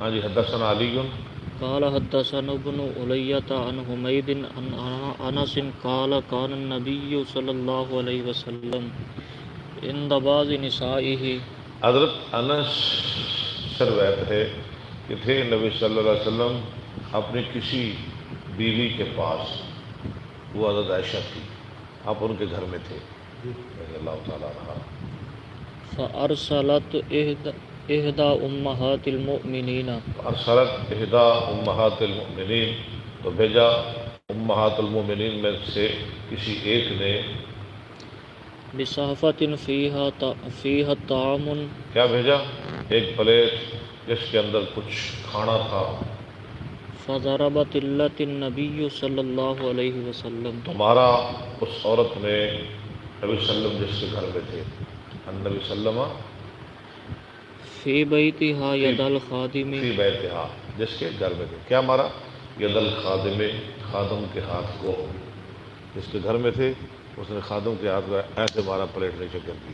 ہاں جی، حدثنا علی قال حدثنا ابن علیۃ عن حمید عن انس قال كان النبي صلی اللہ علیہ وسلم عند بعض نسائه. حضرت انس سے روایت ہے کہ تھے نبی صلی اللہ علیہ وسلم اپنی کسی بیوی کے پاس، وہ حضرت عائشہ تھی، آپ ان کے گھر میں تھے رضی اللہ تعالیٰ عنہ. فارسلت احدى امہات المؤمنین ارسلت احدى امہات المؤمنین، تو بھیجا امہات المؤمنین میں سے کسی ایک نے بصحفۃ فیہا طعام. کیا بھیجا؟ ایک پلیٹ جس کے اندر کچھ کھانا تھا. فضربت الت النبی صلی اللہ علیہ وسلم. تمہارا اس عورت نے نبی صلی اللہ علیہ وسلم جس کے گھر میں تھے، النبی صلی اللہ علیہ وسلم فی بیتہا ید الخادم. فی بیتہا، جس کے گھر میں تھے، کیا مارا؟ ید الخادم، خادم کے ہاتھ کو. جس کے گھر میں تھے اس نے خادم کے ہاتھ کو ایسے مارا، پلیٹ نیچے کر دی.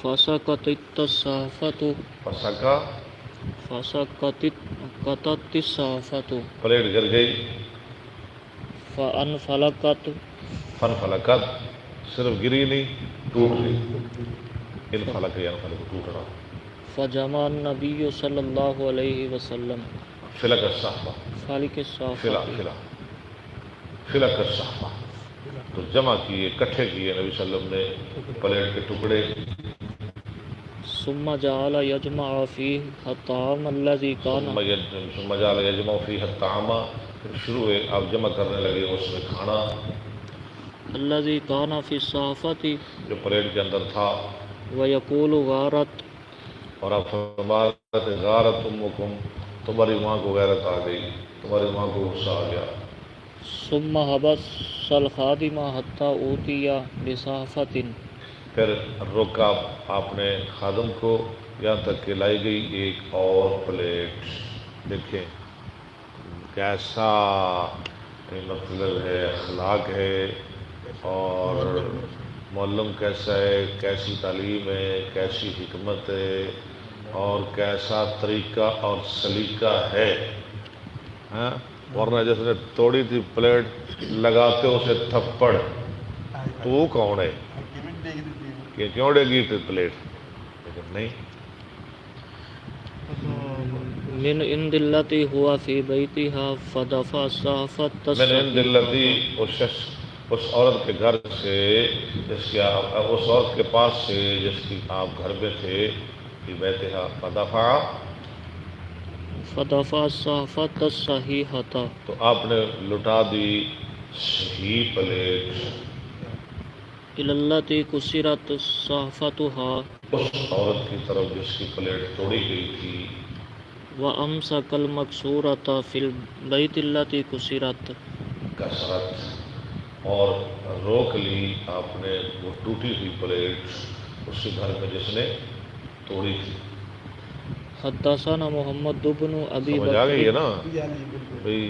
فسقطت الصحفۃ. پسکا، فسقطت الصحفۃ. پلیٹ گر گئی. فانفلقت. فنفلقت، صرف گری نہیں، ٹوٹ گئی. انفلق انفلق، ٹوٹنا. فجمع النبی صلی اللہ علیہ وسلم فلق الصحفہ، فالق الصحفۃ. فلق الصحفہ، تو جمع کیے، اکٹھے کیے نبی صلی اللہ علیہ وسلم نے پلیٹ کے ٹکڑے. ثم جعل یجمع فیہ الطعام الذی کان. ثم جعل یجمع فیہ الطعام، پھر شروع ہوئے آپ جمع کرنے لگے اس میں کھانا الذی کان فی الصحفۃ. جو پلیٹ کے اندر تھا. ویقول غارت. اور آپ فرما رہے تھے غارت امکم، تمہاری ماں کو غیرت آ گئی، تمہاری ماں کو غصہ آ گیا. ثم حبس الخادم حتی اوتی بصحفۃ. پھر روکا آپ نے خادم کو یہاں تک کہ لائی گئی ایک اور پلیٹ. دیکھیں کیسا مطلب ہے، اخلاق ہے، اور معلم کیسا ہے، کیسی تعلیم ہے، کیسی حکمت ہے، اور کیسا طریقہ اور سلیقہ ہے. ہاں، ورنہ جس نے توڑی تھی پلیٹ، لگاتے اسے تھپڑ، تو وہ کون ہے کہ کیوں ڈگی تھی پلیٹ؟ لیکن نہیں. من عند التی ہوا فی بیتہا فدفع الصحفۃ. من عند التی، اس عورت کے گھر سے، جس کے اس عورت کے پاس سے جس کی آپ گھر میں تھے، فی بیتہا فدفع الصحفۃ الصحیحۃ. تو آپ نے لٹا دی صحیح پلیٹ الی التی کسرت صحفتها. اس عورت کی طرف جس کی پلیٹ توڑی گئی تھی. وامسک المکسورۃ فی البیت التی کسرت. کثرت، اور روک لی آپ نے وہ ٹوٹی ہوئی پلیٹ اس کے گھر میں جس نے توڑی تھی. حدثنا محمد بن ابی سمجھ آ گئی ہے بکر. نا بھئی؟